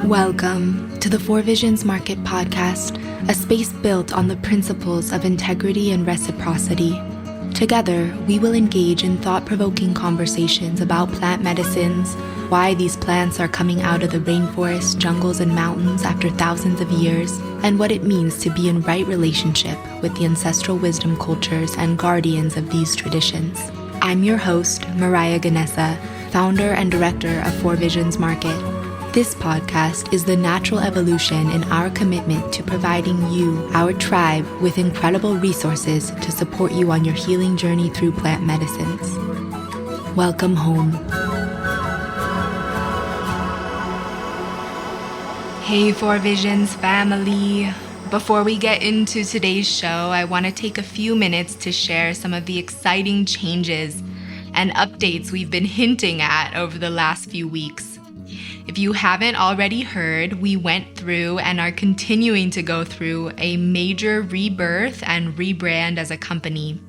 Welcome to the Four Visions Market Podcast, a space built on the principles of integrity and reciprocity. Together, we will engage in thought-provoking conversations about plant medicines, why these plants are coming out of the rainforests, jungles, and mountains after thousands of years, and what it means to be in right relationship with the ancestral wisdom cultures and guardians of these traditions. I'm your host, Mariah Ganessa, founder and director of Four Visions Market. This podcast is the natural evolution in our commitment to providing you, our tribe, with incredible resources to support you on your healing journey through plant medicines. Welcome home. Hey, Four Visions family. Before we get into today's show, I want to take a few minutes to share some of the exciting changes and updates we've been hinting at over the last few weeks. If you haven't already heard, we went through and are continuing to go through a major rebirth and rebrand as a company.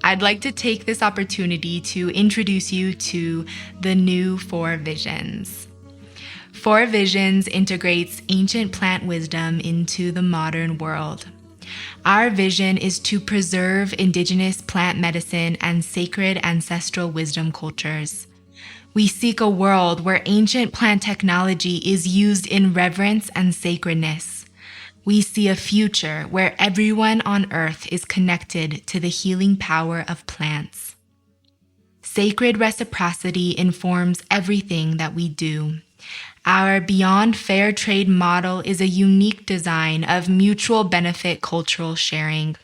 I'd like to take this opportunity to introduce you to the new Four Visions. Four Visions integrates ancient plant wisdom into the modern world. Our vision is to preserve indigenous plant medicine and sacred ancestral wisdom cultures. We seek a world where ancient plant technology is used in reverence and sacredness. We see a future where everyone on Earth is connected to the healing power of plants. Sacred reciprocity informs everything that we do. Our Beyond Fair Trade model is a unique design of mutual benefit cultural sharing.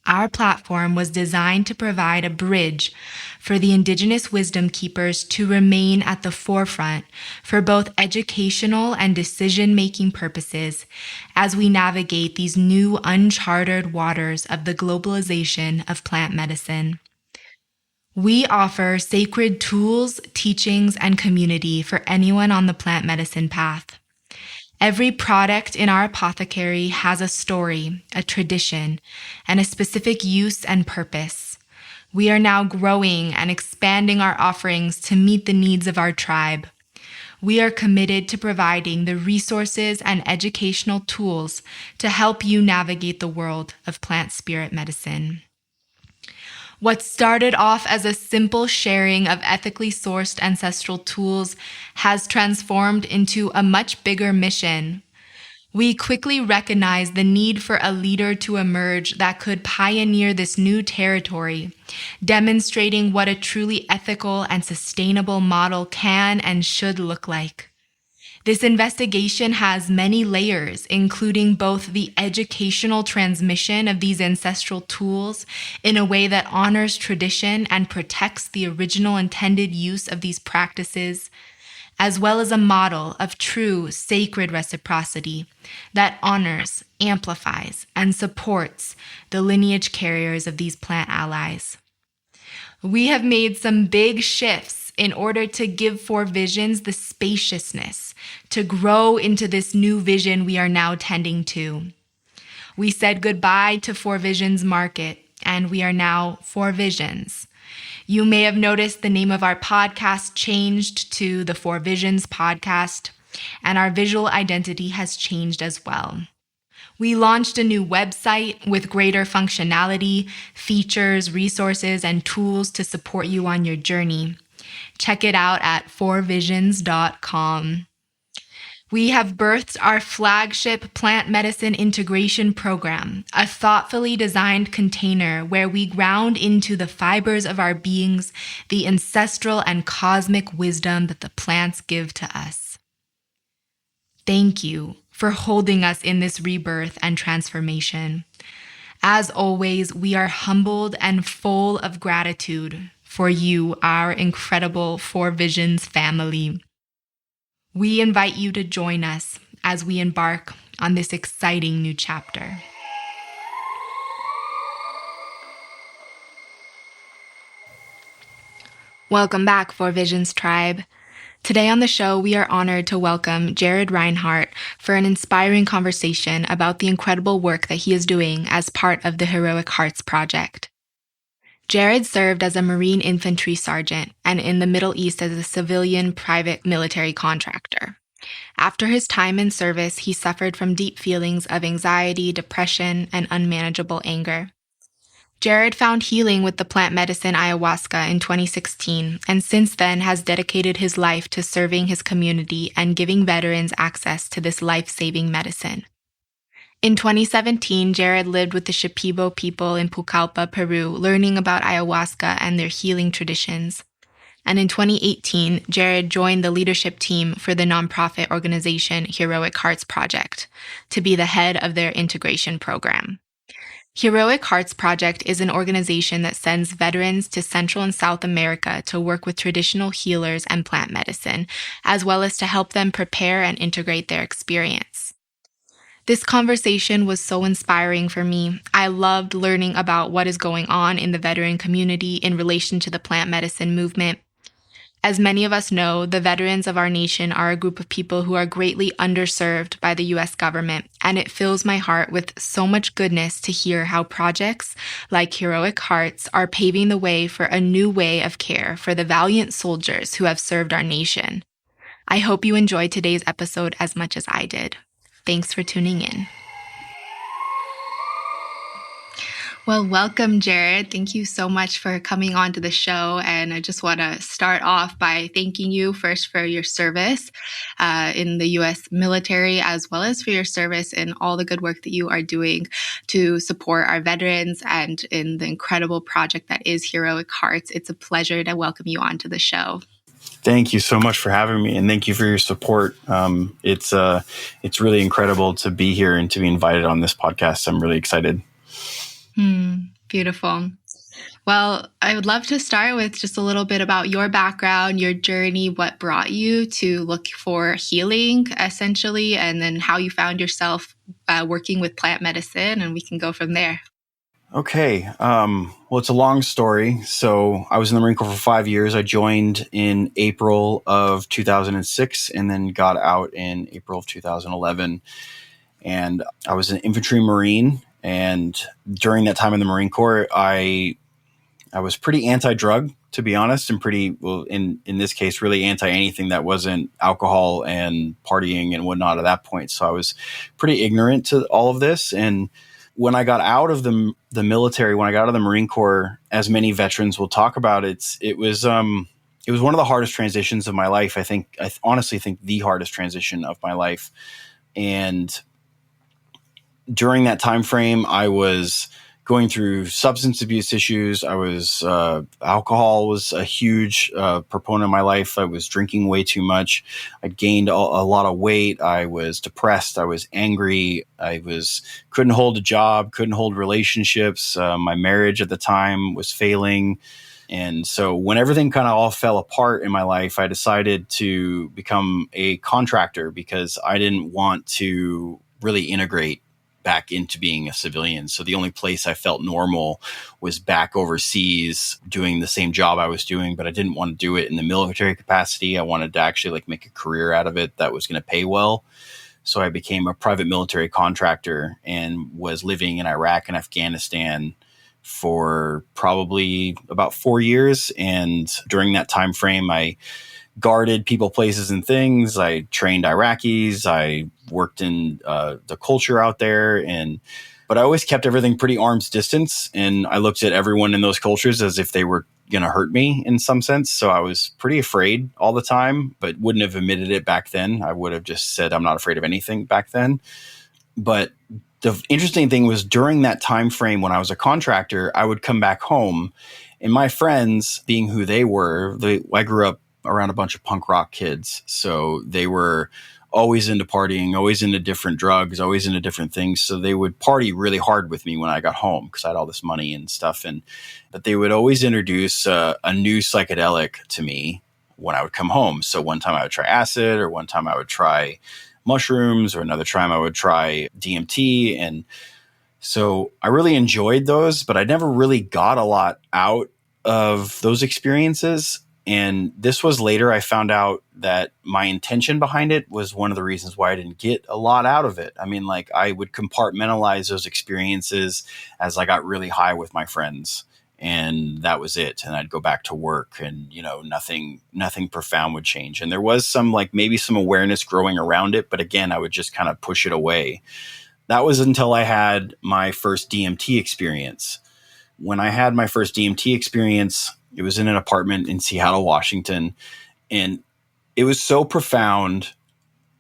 Our platform was designed to provide a bridge for the indigenous wisdom keepers to remain at the forefront for both educational and decision-making purposes as we navigate these new uncharted waters of the globalization of plant medicine. We offer sacred tools, teachings, and community for anyone on the plant medicine path. Every product in our apothecary has a story, a tradition, and a specific use and purpose. We are now growing and expanding our offerings to meet the needs of our tribe. We are committed to providing the resources and educational tools to help you navigate the world of plant spirit medicine. What started off as a simple sharing of ethically sourced ancestral tools has transformed into a much bigger mission. We quickly recognized the need for a leader to emerge that could pioneer this new territory, demonstrating what a truly ethical and sustainable model can and should look like. This investigation has many layers, including both the educational transmission of these ancestral tools in a way that honors tradition and protects the original intended use of these practices, as well as a model of true sacred reciprocity that honors, amplifies, and supports the lineage carriers of these plant allies. We have made some big shifts in order to give Four Visions the spaciousness to grow into this new vision we are now tending to. We said goodbye to Four Visions Market, and we are now Four Visions. You may have noticed the name of our podcast changed to the Four Visions Podcast, and our visual identity has changed as well. We launched a new website with greater functionality, features, resources, and tools to support you on your journey. Check it out at fourvisions.com. We have birthed our flagship plant medicine integration program, a thoughtfully designed container where we ground into the fibers of our beings the ancestral and cosmic wisdom that the plants give to us. Thank you for holding us in this rebirth and transformation. As always, we are humbled and full of gratitude for you, our incredible Four Visions family. We invite you to join us as we embark on this exciting new chapter. Welcome back, Four Visions tribe. Today on the show, we are honored to welcome Jared Rinehart for an inspiring conversation about the incredible work that he is doing as part of the Heroic Hearts Project. Jared served as a Marine infantry sergeant and in the Middle East as a civilian private military contractor. After his time in service, he suffered from deep feelings of anxiety, depression, and unmanageable anger. Jared found healing with the plant medicine ayahuasca in 2016, and since then has dedicated his life to serving his community and giving veterans access to this life-saving medicine. In 2017, Jared lived with the Shipibo people in Pucallpa, Peru, learning about ayahuasca and their healing traditions. And in 2018, Jared joined the leadership team for the nonprofit organization Heroic Hearts Project to be the head of their integration program. Heroic Hearts Project is an organization that sends veterans to Central and South America to work with traditional healers and plant medicine, as well as to help them prepare and integrate their experience. This conversation was so inspiring for me. I loved learning about what is going on in the veteran community in relation to the plant medicine movement. As many of us know, the veterans of our nation are a group of people who are greatly underserved by the U.S. government, and it fills my heart with so much goodness to hear how projects like Heroic Hearts are paving the way for a new way of care for the valiant soldiers who have served our nation. I hope you enjoyed today's episode as much as I did. Thanks for tuning in. Well, welcome, Jared. Thank you so much for coming on to the show. And I just want to start off by thanking you first for your service in the U.S. military, as well as for your service in all the good work that you are doing to support our veterans and in the incredible project that is Heroic Hearts. It's a pleasure to welcome you onto the show. Thank you so much for having me, and thank you for your support. It's really incredible to be here and to be invited on this podcast. I'm really excited. Beautiful. Well, I would love to start with just a little bit about your background, your journey, what brought you to look for healing, essentially, and then how you found yourself working with plant medicine, and we can go from there. Okay. Well, it's a long story. So I was in the Marine Corps for 5 years. I joined in April of 2006 and then got out in April of 2011. And I was an infantry Marine. And during that time in the Marine Corps, I was pretty anti-drug, to be honest, and pretty, well, in this case, really anti-anything that wasn't alcohol and partying and whatnot at that point. So I was pretty ignorant to all of this. And when I got out of the military, when I got out of the Marine Corps, as many veterans will talk about, it was one of the hardest transitions of my life. I honestly think the hardest transition of my life. And during that time frame, I was going through substance abuse issues. Alcohol was a huge proponent of my life. I was drinking way too much. I gained a lot of weight. I was depressed. I was angry. Couldn't hold a job, couldn't hold relationships. My marriage at the time was failing. And so when everything kind of all fell apart in my life, I decided to become a contractor because I didn't want to really integrate back into being a civilian. So the only place I felt normal was back overseas doing the same job I was doing, but I didn't want to do it in the military capacity. I wanted to actually make a career out of it that was going to pay well. So I became a private military contractor and was living in Iraq and Afghanistan for probably about 4 years. And during that time frame, I guarded people, places, and things. I trained Iraqis. I worked in the culture out there, but I always kept everything pretty arm's distance. And I looked at everyone in those cultures as if they were going to hurt me in some sense. So I was pretty afraid all the time, but wouldn't have admitted it back then. I would have just said I'm not afraid of anything back then. But the interesting thing was during that time frame when I was a contractor, I would come back home, and my friends, being who they were, I grew up around a bunch of punk rock kids. So they were always into partying, always into different drugs, always into different things. So they would party really hard with me when I got home because I had all this money and stuff. But they would always introduce a new psychedelic to me when I would come home. So one time I would try acid, or one time I would try mushrooms, or another time I would try DMT. And so I really enjoyed those, but I never really got a lot out of those experiences. And this was later I found out that my intention behind it was one of the reasons why I didn't get a lot out of it. I mean, I would compartmentalize those experiences as I got really high with my friends. and that was it. And I'd go back to work, and nothing profound would change. And there was some, like, maybe some awareness growing around it, but again, I would just kind of push it away. That was until I had my first DMT experience. When I had my first DMT experience, it was in an apartment in Seattle, Washington, and it was so profound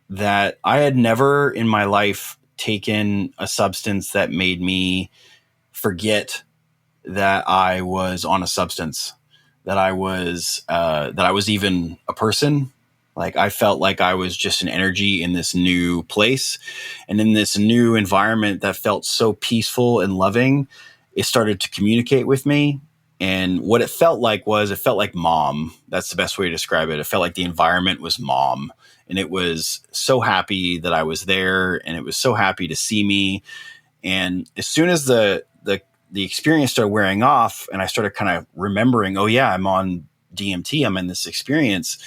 that I had never in my life taken a substance that made me forget that I was on a substance, that I was even a person. Like, I felt like I was just an energy in this new place and in this new environment that felt so peaceful and loving. It started to communicate with me. And what it felt like mom. That's the best way to describe it. It felt like the environment was mom. And it was so happy that I was there, and it was so happy to see me. And as soon as the experience started wearing off, and I started kind of remembering, oh yeah, I'm on DMT, I'm in this experience,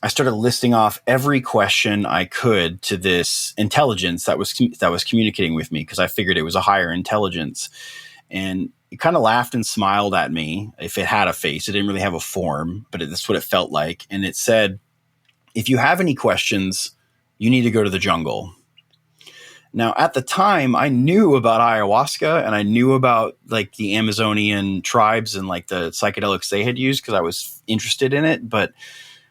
I started listing off every question I could to this intelligence that was communicating with me, because I figured it was a higher intelligence. And it kind of laughed and smiled at me. If it had a face, it didn't really have a form, but that's what it felt like. And it said, if you have any questions, you need to go to the jungle. Now, at the time, I knew about ayahuasca, and I knew about, like, the Amazonian tribes and, like, the psychedelics they had used, because I was interested in it. But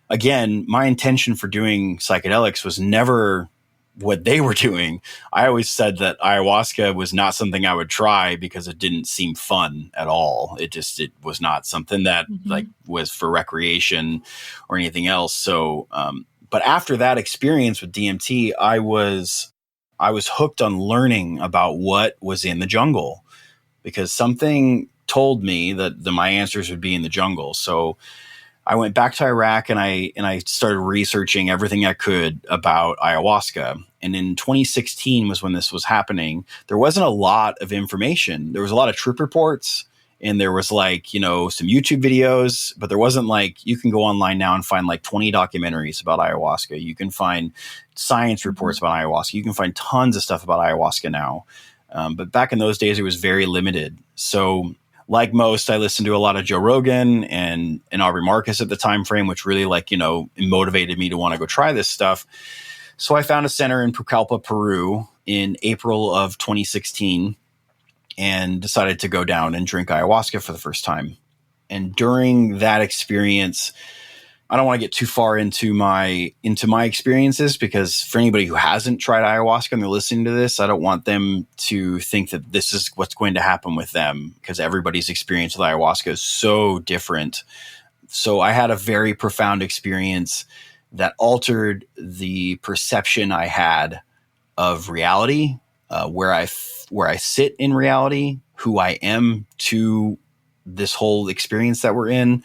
again, my intention for doing psychedelics was never what they were doing. I always said that ayahuasca was not something I would try because it didn't seem fun at all. It was not something that like was for recreation or anything else. So, but after that experience with DMT, I was hooked on learning about what was in the jungle, because something told me that my answers would be in the jungle. So I went back to Iraq, and I started researching everything I could about ayahuasca. And in 2016 was when this was happening. There wasn't a lot of information. There was a lot of trip reports, and there was, like, some YouTube videos, but there wasn't, like, you can go online now and find like 20 documentaries about ayahuasca. You can find science reports about ayahuasca. You can find tons of stuff about ayahuasca now. But back in those days, it was very limited. So, like most, I listened to a lot of Joe Rogan and Aubrey Marcus at the time frame, which really, like, motivated me to want to go try this stuff. So I found a center in Pucallpa, Peru in April of 2016 and decided to go down and drink ayahuasca for the first time. And during that experience, I don't want to get too far into my experiences, because for anybody who hasn't tried ayahuasca and they're listening to this, I don't want them to think that this is what's going to happen with them, because everybody's experience with ayahuasca is so different. So I had a very profound experience that altered the perception I had of reality, where I sit in reality, who I am to this whole experience that we're in.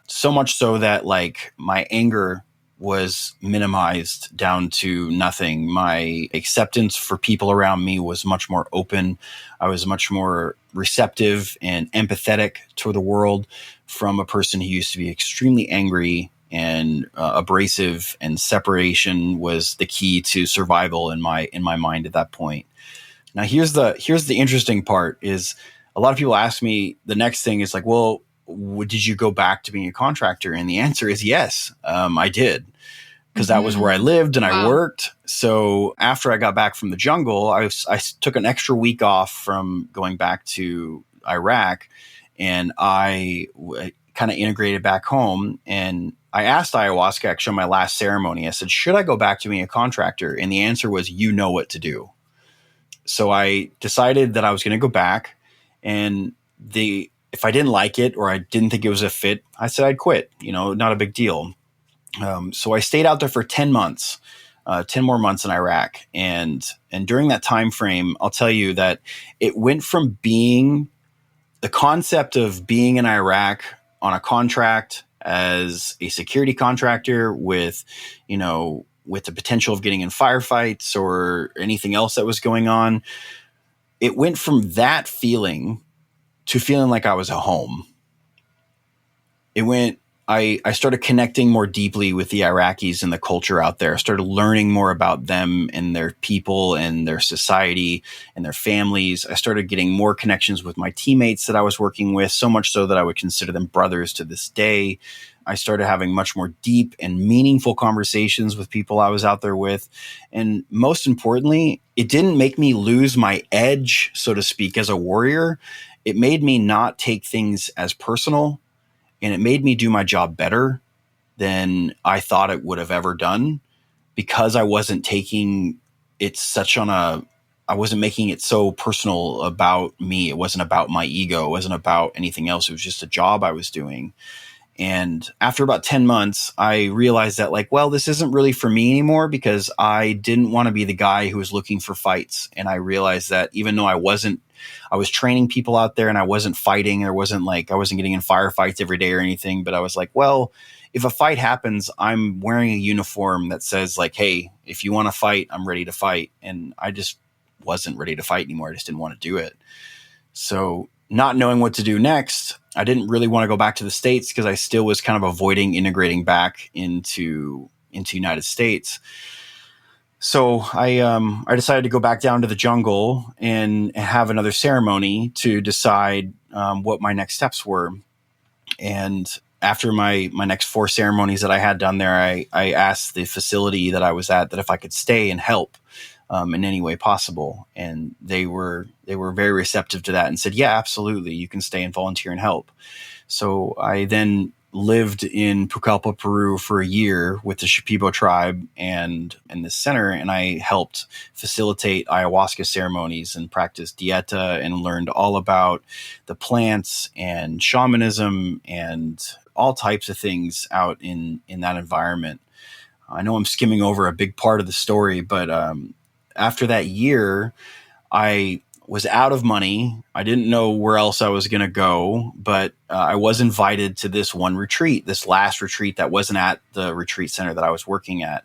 So much so that, like, my anger was minimized down to nothing. My acceptance for people around me was much more open. I was much more receptive and empathetic to the world from a person who used to be extremely angry and abrasive, and separation was the key to survival in my mind at that point. Now, here's the interesting part is, a lot of people ask me, the next thing is like, well, did you go back to being a contractor? And the answer is yes, I did, because that was where I lived and I worked. So after I got back from the jungle, I took an extra week off from going back to Iraq, and I kind of integrated back home. And I asked ayahuasca, actually, on my last ceremony, I said, should I go back to being a contractor? And the answer was, you know what to do. So I decided that I was going to go back, and if I didn't like it or I didn't think it was a fit, I said I'd quit, not a big deal. So I stayed out there for 10 months, 10 more months in Iraq. And during that time frame, I'll tell you that it went from being the concept of being in Iraq on a contract as a security contractor with the potential of getting in firefights or anything else that was going on. It went from that feeling to feeling like I was at home. It went I started connecting more deeply with the Iraqis and the culture out there. I started learning more about them and their people and their society and their families. I started getting more connections with my teammates that I was working with, so much so that I would consider them brothers to this day. I started having much more deep and meaningful conversations with people I was out there with. And most importantly, it didn't make me lose my edge, so to speak, as a warrior. It made me not take things as personal, and it made me do my job better than I thought it would have ever done, because I wasn't taking it such on a, I wasn't making it so personal about me. It wasn't about my ego. It wasn't about anything else. It was just a job I was doing. And after about 10 months, I realized that, like, well, this isn't really for me anymore, because I didn't want to be the guy who was looking for fights. And I realized that even though I was training people out there and I wasn't fighting, I wasn't getting in firefights every day or anything, but I was like, well, if a fight happens, I'm wearing a uniform that says, like, hey, if you want to fight, I'm ready to fight. And I just wasn't ready to fight anymore. I just didn't want to do it. So, not knowing what to do next, I didn't really want to go back to the States, because I still was kind of avoiding integrating back into United States. So I decided to go back down to the jungle and have another ceremony to decide what my next steps were. And after my next 4 ceremonies that I had done there, I asked the facility that I was at that if I could stay and help in any way possible. And they were very receptive to that and said, yeah, absolutely, you can stay and volunteer and help. So I then lived in Pucallpa, Peru for a year with the Shipibo tribe and this center, and I helped facilitate ayahuasca ceremonies and practice dieta and learned all about the plants and shamanism and all types of things out in that environment. I know I'm skimming over a big part of the story, but after that year, I was out of money. I didn't know where else I was going to go, but I was invited to this one retreat, this last retreat that wasn't at the retreat center that I was working at.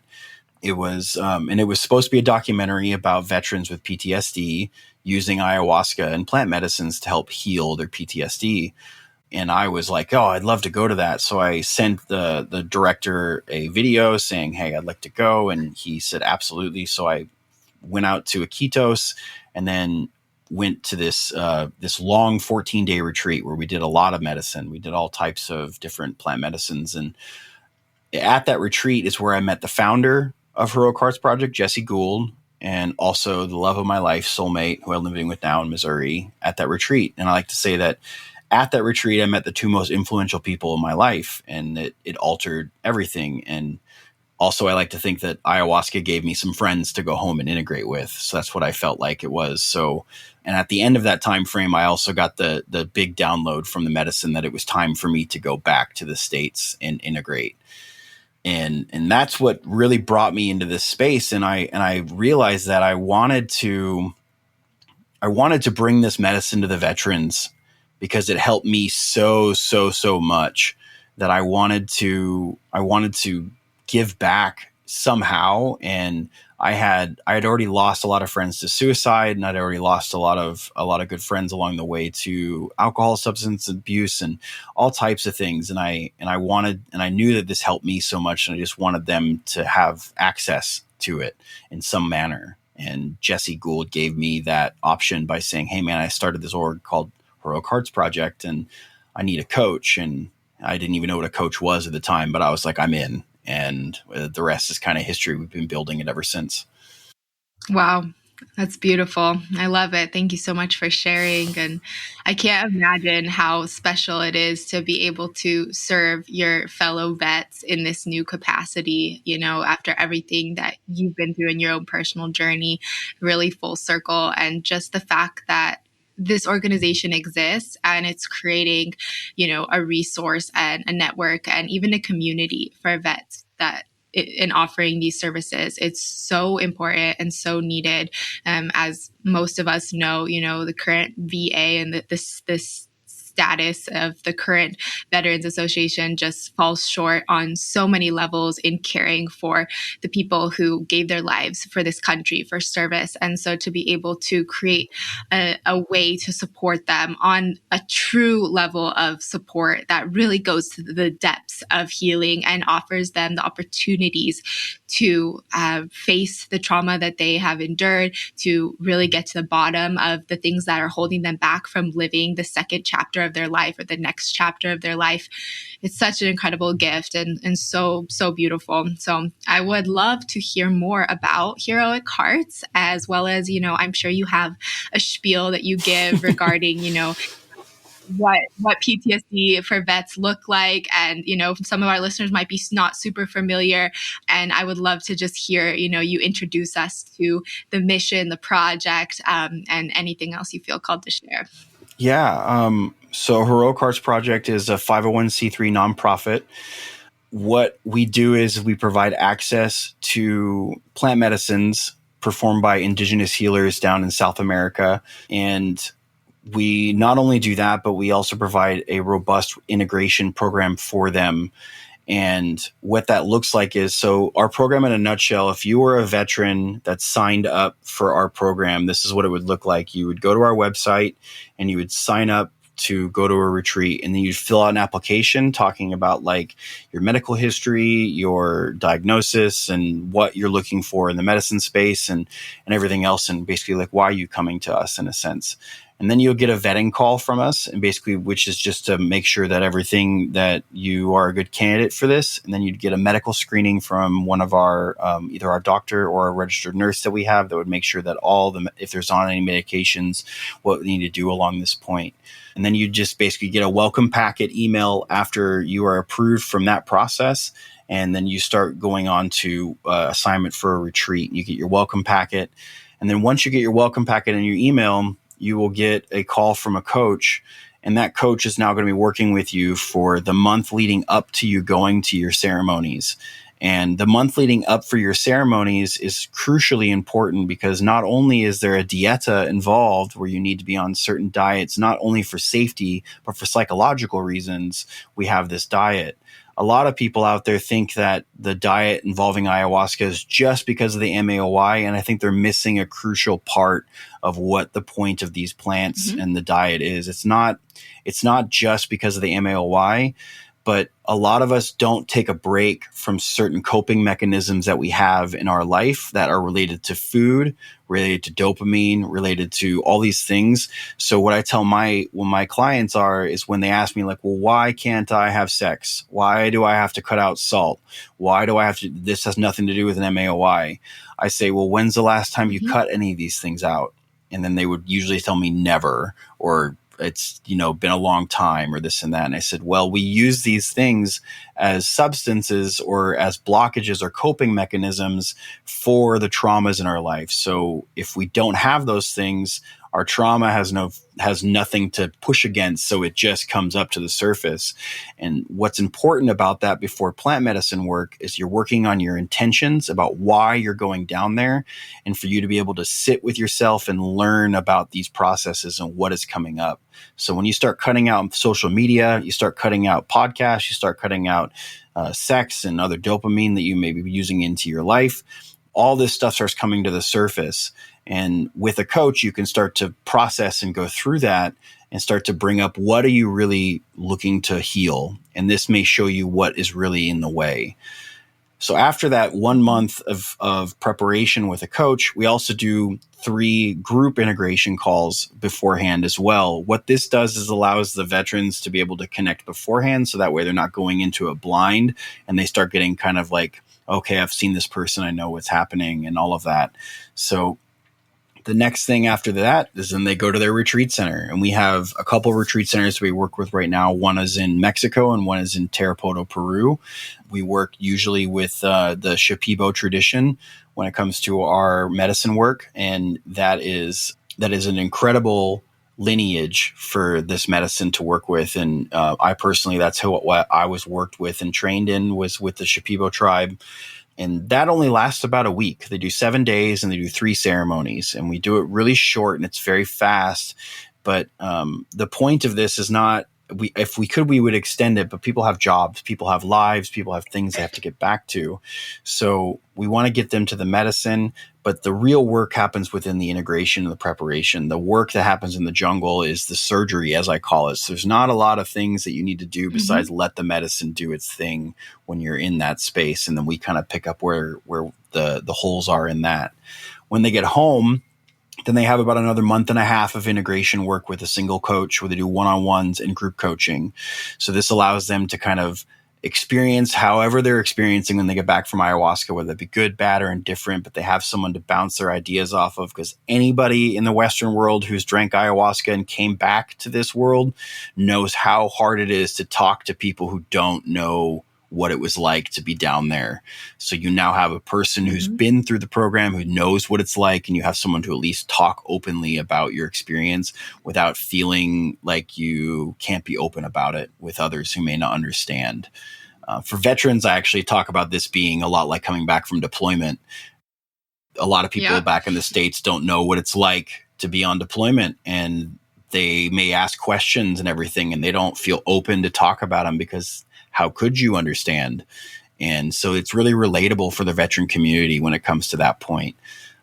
It was, and it was supposed to be a documentary about veterans with PTSD using ayahuasca and plant medicines to help heal their PTSD. And I was like, oh, I'd love to go to that. So I sent the director a video saying, hey, I'd like to go. And he said, absolutely. So I went out to Iquitos and then went to this long 14-day retreat where we did a lot of medicine. We did all types of different plant medicines. And at that retreat is where I met the founder of Heroic Hearts Project, Jesse Gould, and also the love of my life, soulmate, who I'm living with now in Missouri, at that retreat. And I like to say that at that retreat, I met the 2 most influential people in my life, and it altered everything. And also, I like to think that ayahuasca gave me some friends to go home and integrate with. So that's what I felt like it was. So, and at the end of that time frame, I also got the big download from the medicine that it was time for me to go back to the States and integrate. And that's what really brought me into this space. And I realized that I wanted to bring this medicine to the veterans because it helped me so much that I wanted to give back somehow. And I had already lost a lot of friends to suicide, and I'd already lost a lot of good friends along the way to alcohol, substance abuse, and all types of things. And I knew that this helped me so much, and I just wanted them to have access to it in some manner. And Jesse Gould gave me that option by saying, hey man, I started this org called Heroic Hearts Project and I need a coach. And I didn't even know what a coach was at the time, but I was like, I'm in. And the rest is kind of history. We've been building it ever since. Wow. That's beautiful. I love it. Thank you so much for sharing. And I can't imagine how special it is to be able to serve your fellow vets in this new capacity, after everything that you've been through in your own personal journey, really full circle. And just the fact that this organization exists and it's creating, a resource and a network and even a community for vets that in offering these services. It's so important and so needed. As most of us know, the current VA and this status of the current Veterans Association just falls short on so many levels in caring for the people who gave their lives for this country, for service. And so to be able to create a way to support them on a true level of support that really goes to the depths of healing and offers them the opportunities to face the trauma that they have endured, to really get to the bottom of the things that are holding them back from living the second chapter of their life or the next chapter of their life. It's such an incredible gift and so beautiful. So I would love to hear more about Heroic Hearts, as well as, I'm sure you have a spiel that you give regarding, what PTSD for vets look like. And, some of our listeners might be not super familiar. And I would love to just hear, you introduce us to the mission, the project, and anything else you feel called to share. Yeah. So Heroic Hearts Project is a 501c3 nonprofit. What we do is we provide access to plant medicines performed by indigenous healers down in South America. And we not only do that, but we also provide a robust integration program for them. And what that looks like is, so our program in a nutshell, if you were a veteran that signed up for our program, this is what it would look like. You would go to our website and you would sign up to go to a retreat, and then you'd fill out an application talking about like your medical history, your diagnosis, and what you're looking for in the medicine space and everything else. And basically like, why are you coming to us in a sense? And then you'll get a vetting call from us, and basically, which is just to make sure that everything that you are a good candidate for this. And then you'd get a medical screening from one of our, either our doctor or a registered nurse that we have that would make sure that if there's on any medications, what we need to do along this point. And then you just basically get a welcome packet email after you are approved from that process. And then you start going on to assignment for a retreat. You get your welcome packet. And then once you get your welcome packet in your email, you will get a call from a coach, and that coach is now going to be working with you for the month leading up to you going to your ceremonies. And the month leading up for your ceremonies is crucially important because not only is there a dieta involved where you need to be on certain diets, not only for safety, but for psychological reasons, we have this diet. A lot of people out there think that the diet involving ayahuasca is just because of the MAOI, and I think they're missing a crucial part of what the point of these plants and the diet is. It's not just because of the MAOI, but a lot of us don't take a break from certain coping mechanisms that we have in our life that are related to food, related to dopamine, related to all these things. So what I tell my clients is when they ask me like, well, why can't I have sex? Why do I have to cut out salt? Why do I have to, this has nothing to do with an MAOI. I say, well, when's the last time you cut any of these things out? And then they would usually tell me never, or it's, been a long time, or this and that. And I said, well, we use these things as substances or as blockages or coping mechanisms for the traumas in our life. So if we don't have those things, our trauma has nothing to push against, so it just comes up to the surface. And what's important about that before plant medicine work is you're working on your intentions about why you're going down there, and for you to be able to sit with yourself and learn about these processes and what is coming up. So when you start cutting out social media, you start cutting out podcasts, you start cutting out sex and other dopamine that you may be using into your life, all this stuff starts coming to the surface. And with a coach, you can start to process and go through that and start to bring up, what are you really looking to heal? And this may show you what is really in the way. So after that 1 month of preparation with a coach, we also do 3 group integration calls beforehand as well. What this does is allows the veterans to be able to connect beforehand, so that way they're not going into a blind and they start getting kind of like, okay, I've seen this person, I know what's happening and all of that. So the next thing after that is then they go to their retreat center. And we have a couple of retreat centers we work with right now. One is in Mexico and one is in Tarapoto, Peru. We work usually with the Shipibo tradition when it comes to our medicine work. And that is an incredible lineage for this medicine to work with. And I personally, that's what I was worked with and trained in, was with the Shipibo tribe. And that only lasts about a week. They do 7 days and they do 3 ceremonies. And we do it really short and it's very fast But the point of this is not, if we could, we would extend it, but people have jobs, people have lives, people have things they have to get back to. So we want to get them to the medicine, but the real work happens within the integration and the preparation. The work that happens in the jungle is the surgery, as I call it. So there's not a lot of things that you need to do besides let the medicine do its thing when you're in that space. And then we kind of pick up where the holes are in that. When they get home, then they have about another month and a half of integration work with a single coach where they do one-on-ones and group coaching. So this allows them to kind of experience however they're experiencing when they get back from ayahuasca, whether it be good, bad, or indifferent, but they have someone to bounce their ideas off of, because anybody in the Western world who's drank ayahuasca and came back to this world knows how hard it is to talk to people who don't know what it was like to be down there. So you now have a person who's been through the program, who knows what it's like, and you have someone to at least talk openly about your experience without feeling like you can't be open about it with others who may not understand. For veterans, I actually talk about this being a lot like coming back from deployment. A lot of people back in the States don't know what it's like to be on deployment, and they may ask questions and everything, and they don't feel open to talk about them because how could you understand? And so it's really relatable for the veteran community when it comes to that point.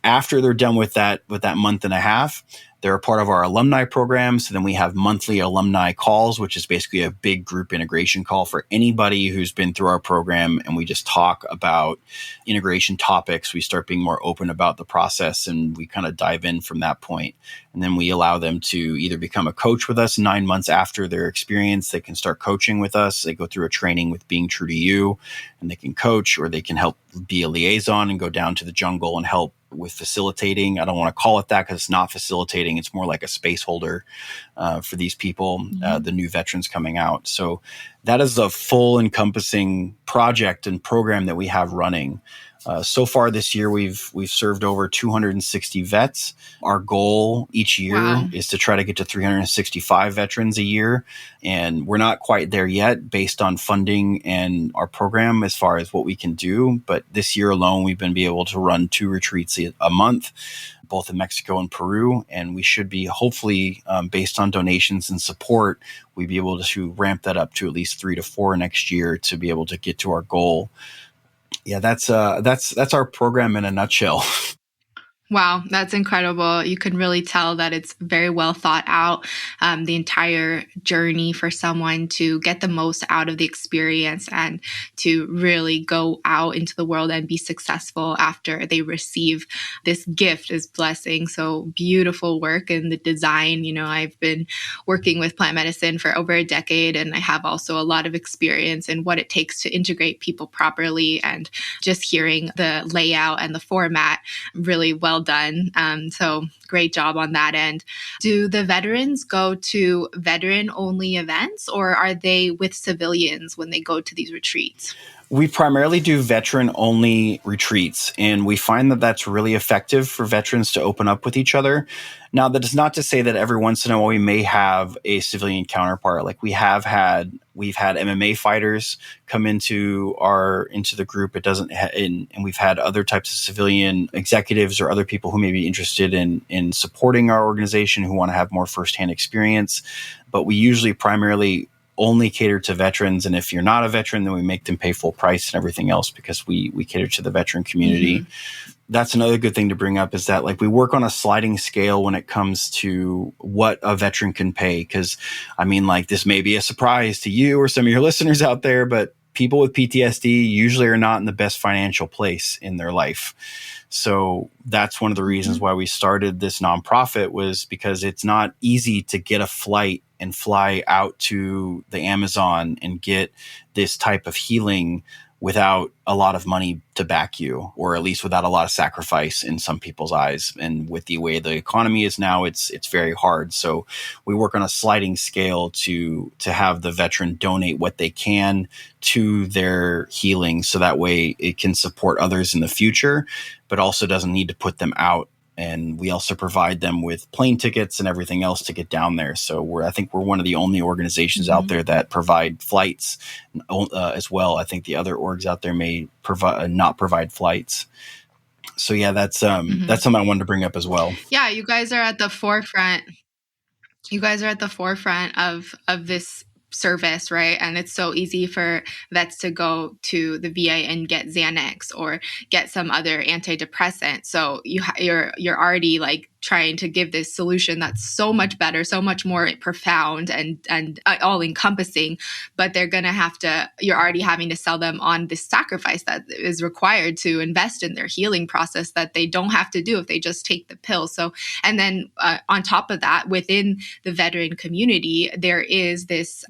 After they're done with that month and a half, they're a part of our alumni program. So then we have monthly alumni calls, which is basically a big group integration call for anybody who's been through our program. And we just talk about integration topics. We start being more open about the process, and we kind of dive in from that point. And then we allow them to either become a coach with us 9 months after their experience. They can start coaching with us. They go through a training with Being True to You, and they can coach, or they can help be a liaison and go down to the jungle and help with facilitating. I don't want to call it that because it's not facilitating. It's more like a space holder for these people, the new veterans coming out. So that is a full encompassing project and program that we have running. So far this year, we've served over 260 vets. Our goal each year is to try to get to 365 veterans a year. And we're not quite there yet based on funding and our program as far as what we can do. But this year alone, we've been able to run 2 retreats a month, both in Mexico and Peru. And we should be hopefully, based on donations and support, we'd be able to ramp that up to at least 3 to 4 next year to be able to get to our goal. Yeah, that's our program in a nutshell. Wow, that's incredible. You can really tell that it's very well thought out, the entire journey for someone to get the most out of the experience and to really go out into the world and be successful after they receive this gift, this blessing. So beautiful work in the design. You know, I've been working with plant medicine for over a decade, and I have also a lot of experience in what it takes to integrate people properly, and just hearing the layout and the format really well done. So great job on that end. Do the veterans go to veteran only events, or are they with civilians when they go to these retreats? We primarily do veteran only retreats, and we find that that's really effective for veterans to open up with each other. Now, that is not to say that every once in a while we may have a civilian counterpart. Like we've had MMA fighters come into the group. It doesn't, and we've had other types of civilian executives or other people who may be interested in supporting our organization, who want to have more firsthand experience. But we usually primarily only cater to veterans. And if you're not a veteran, then we make them pay full price and everything else, because we cater to the veteran community. That's another good thing to bring up, is that like we work on a sliding scale when it comes to what a veteran can pay. Cause I mean, like this may be a surprise to you or some of your listeners out there, but people with PTSD usually are not in the best financial place in their life. So that's one of the reasons why we started this nonprofit, was because it's not easy to get a flight and fly out to the Amazon and get this type of healing without a lot of money to back you, or at least without a lot of sacrifice in some people's eyes. And with the way the economy is now, it's very hard. So we work on a sliding scale to have the veteran donate what they can to their healing, so that way it can support others in the future, but also doesn't need to put them out. And we also provide them with plane tickets and everything else to get down there. So I think we're one of the only organizations out there that provide flights as well. I think the other orgs out there may not provide flights. So yeah, that's something I wanted to bring up as well. Yeah, you guys are at the forefront. You guys are at the forefront of this service, right? And it's so easy for vets to go to the VA and get Xanax or get some other antidepressant. So you're already like trying to give this solution that's so much better, so much more profound and all encompassing. But they're gonna have to. You're already having to sell them on this sacrifice that is required to invest in their healing process that they don't have to do if they just take the pill. So, and then on top of that, within the veteran community, there is this,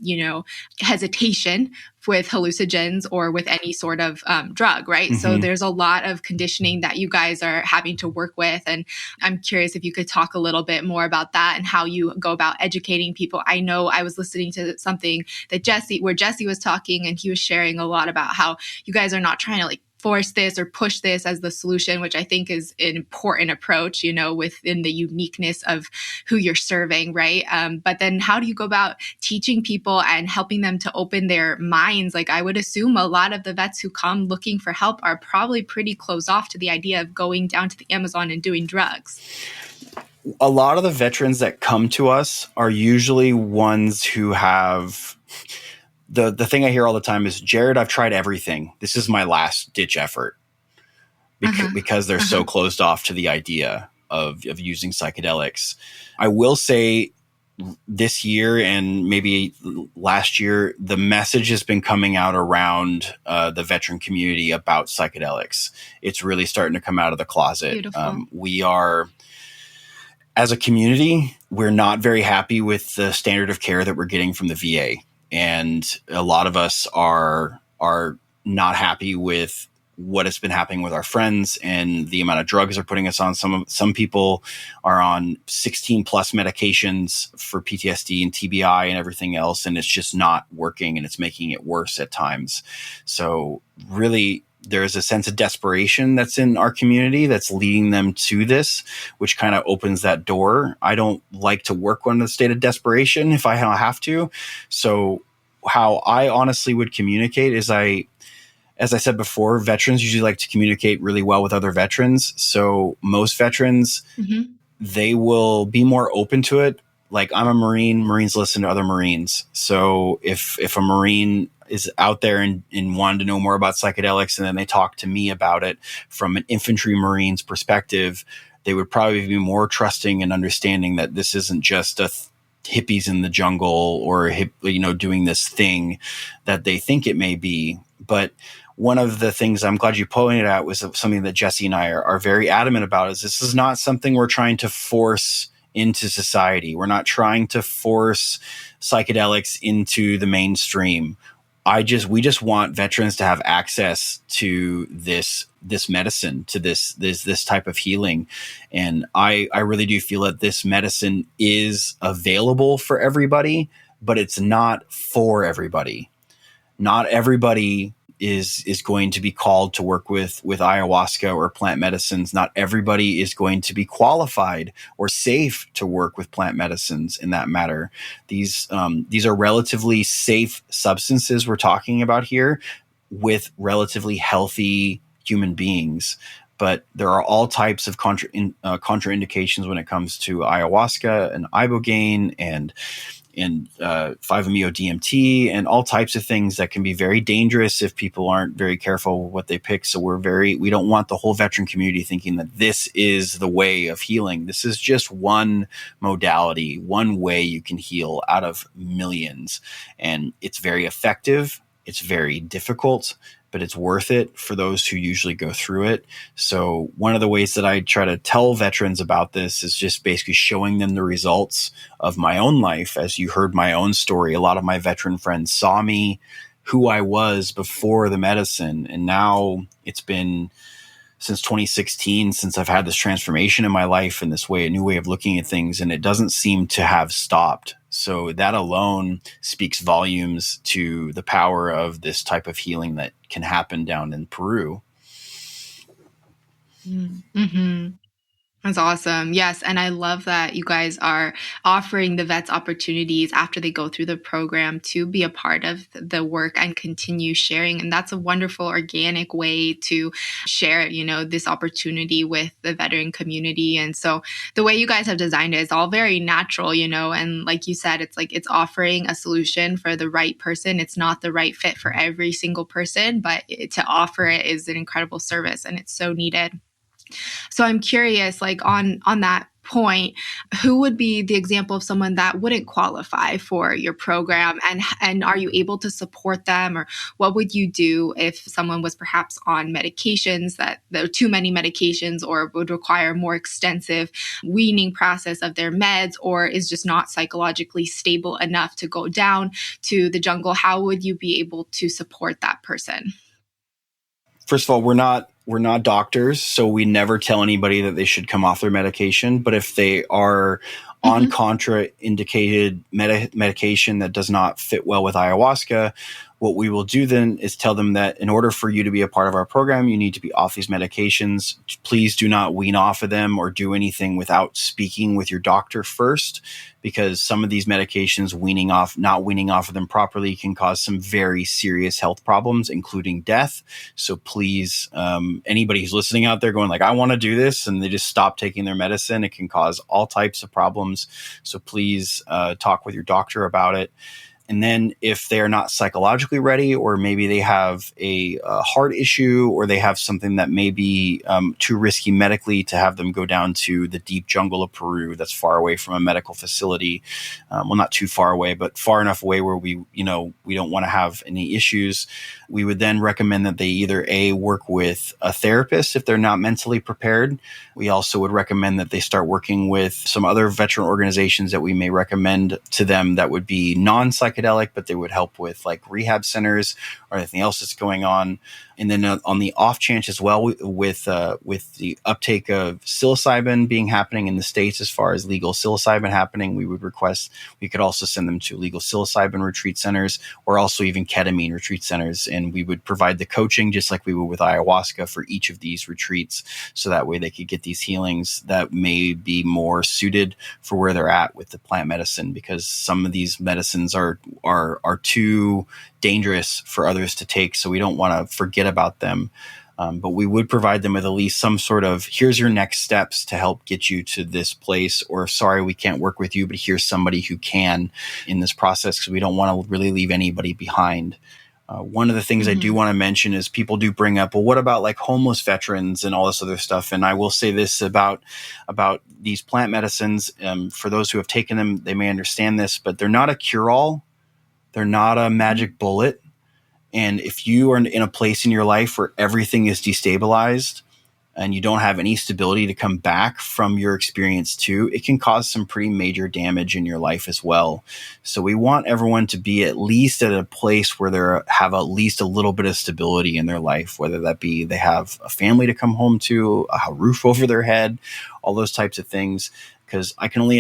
hesitation with hallucinogens or with any sort of drug, right? Mm-hmm. So there's a lot of conditioning that you guys are having to work with. And I'm curious if you could talk a little bit more about that and how you go about educating people. I know I was listening to something where Jesse was talking, and he was sharing a lot about how you guys are not trying to like force this or push this as the solution, which I think is an important approach, within the uniqueness of who you're serving, right? But then how do you go about teaching people and helping them to open their minds? Like, I would assume a lot of the vets who come looking for help are probably pretty closed off to the idea of going down to the Amazon and doing drugs. A lot of the veterans that come to us are usually ones who have the thing I hear all the time is, Jared, I've tried everything. This is my last ditch effort. Because they're so closed off to the idea of using psychedelics. I will say this year and maybe last year, the message has been coming out around the veteran community about psychedelics. It's really starting to come out of the closet. We are, as a community, we're not very happy with the standard of care that we're getting from the VA. And a lot of us are not happy with what has been happening with our friends and the amount of drugs they're putting us on. Some people are on 16 plus medications for PTSD and TBI and everything else, and it's just not working, and it's making it worse at times. So really, there's a sense of desperation that's in our community that's leading them to this, which kind of opens that door. I don't like to work in a state of desperation if I have to. So how I honestly would communicate is as I said before, veterans usually like to communicate really well with other veterans. So most veterans, they will be more open to it. Like, I'm a Marine, Marines listen to other Marines. So if a Marine is out there and wanted to know more about psychedelics, and then they talk to me about it from an infantry Marine's perspective, they would probably be more trusting and understanding that this isn't just a hippies in the jungle or doing this thing that they think it may be. But one of the things I'm glad you pointed out was something that Jesse and I are very adamant about, is this is not something we're trying to force into society. We're not trying to force psychedelics into the mainstream. We just want veterans to have access to this medicine, to this type of healing. And I really do feel that this medicine is available for everybody, but it's not for everybody. Not everybody is going to be called to work with ayahuasca or plant medicines. Not everybody is going to be qualified or safe to work with plant medicines in that matter. These are relatively safe substances we're talking about here with relatively healthy human beings. But there are all types of contraindications when it comes to ayahuasca and ibogaine and 5-MeO-DMT and all types of things that can be very dangerous if people aren't very careful with what they pick. So we don't want the whole veteran community thinking that this is the way of healing. This is just one modality, one way you can heal out of millions. And it's very effective. It's very difficult, but it's worth it for those who usually go through it. So one of the ways that I try to tell veterans about this is just basically showing them the results of my own life. As you heard my own story, a lot of my veteran friends saw me, who I was before the medicine. And now it's been since 2016 since I've had this transformation in my life and a new way of looking at things. And it doesn't seem to have stopped. So that alone speaks volumes to the power of this type of healing that can happen down in Peru. Mm-hmm. That's awesome. Yes. And I love that you guys are offering the vets opportunities after they go through the program to be a part of the work and continue sharing. And that's a wonderful organic way to share, this opportunity with the veteran community. And so the way you guys have designed it is all very natural, and like you said, it's like it's offering a solution for the right person. It's not the right fit for every single person, but to offer it is an incredible service and it's so needed. So I'm curious, like on that point, who would be the example of someone that wouldn't qualify for your program, and are you able to support them, or what would you do if someone was perhaps on medications that there are too many medications, or would require a more extensive weaning process of their meds, or is just not psychologically stable enough to go down to the jungle? How would you be able to support that person? First of all, we're not doctors, so we never tell anybody that they should come off their medication. But if they are on Mm-hmm. contraindicated medication that does not fit well with ayahuasca, what we will do then is tell them that in order for you to be a part of our program, you need to be off these medications. Please do not wean off of them or do anything without speaking with your doctor first, because some of these medications, not weaning off of them properly can cause some very serious health problems, including death. So please, anybody who's listening out there going like, I want to do this, and they just stop taking their medicine, it can cause all types of problems. So please talk with your doctor about it. And then if they're not psychologically ready, or maybe they have a heart issue, or they have something that may be too risky medically to have them go down to the deep jungle of Peru that's far away from a medical facility. Well, not too far away, but far enough away where we don't want to have any issues. We would then recommend that they either work with a therapist if they're not mentally prepared. We also would recommend that they start working with some other veteran organizations that we may recommend to them that would be non-psychedelic, but they would help with like rehab centers or anything else that's going on. And then on the off chance as well, with the uptake of psilocybin being happening in the States, as far as legal psilocybin happening, we would request we could also send them to legal psilocybin retreat centers, or also even ketamine retreat centers. And we would provide the coaching just like we would with ayahuasca for each of these retreats. So that way they could get these healings that may be more suited for where they're at with the plant medicine, because some of these medicines are too dangerous for others to take. So we don't want to forget about them. But we would provide them with at least some sort of, here's your next steps to help get you to this place, or sorry, we can't work with you, but here's somebody who can in this process, because we don't want to really leave anybody behind. One of the things I do want to mention is people do bring up, well, what about like homeless veterans and all this other stuff? And I will say this about these plant medicines. For those who have taken them, they may understand this, but they're not a cure-all. They're not a magic bullet. And if you are in a place in your life where everything is destabilized and you don't have any stability to come back from your experience too, it can cause some pretty major damage in your life as well. So we want everyone to be at least at a place where they have at least a little bit of stability in their life, whether that be they have a family to come home to, a roof over their head, all those types of things. Because I can't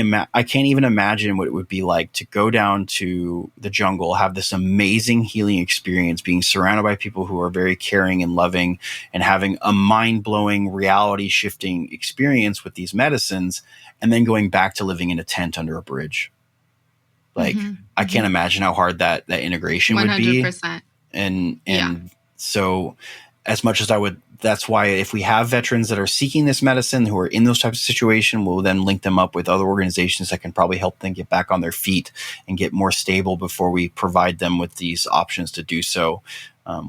even imagine what it would be like to go down to the jungle, have this amazing healing experience, being surrounded by people who are very caring and loving, and having a mind-blowing, reality-shifting experience with these medicines, and then going back to living in a tent under a bridge. Like, I can't imagine how hard that integration would be. 100%. And Yeah. so as much as I would, that's why if we have veterans that are seeking this medicine who are in those types of situations, we'll then link them up with other organizations that can probably help them get back on their feet and get more stable before we provide them with these options to do so.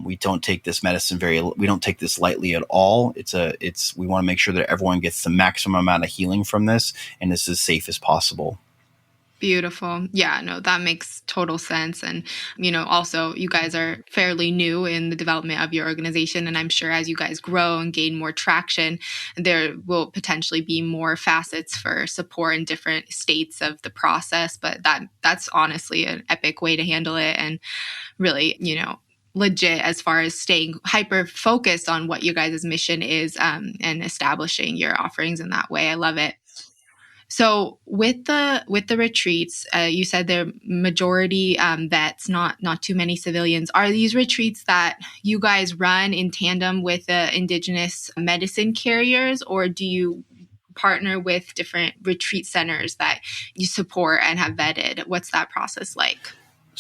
We don't take this medicine we don't take this lightly at all. We want to make sure that everyone gets the maximum amount of healing from this, and this is as safe as possible. Beautiful. Yeah, no, that makes total sense. And, also you guys are fairly new in the development of your organization. And I'm sure as you guys grow and gain more traction, there will potentially be more facets for support in different states of the process. But that's honestly an epic way to handle it. And really, legit as far as staying hyper focused on what your guys' mission is, and establishing your offerings in that way. I love it. So with the retreats, you said they're majority vets, not too many civilians. Are these retreats that you guys run in tandem with the indigenous medicine carriers, or do you partner with different retreat centers that you support and have vetted. What's that process like?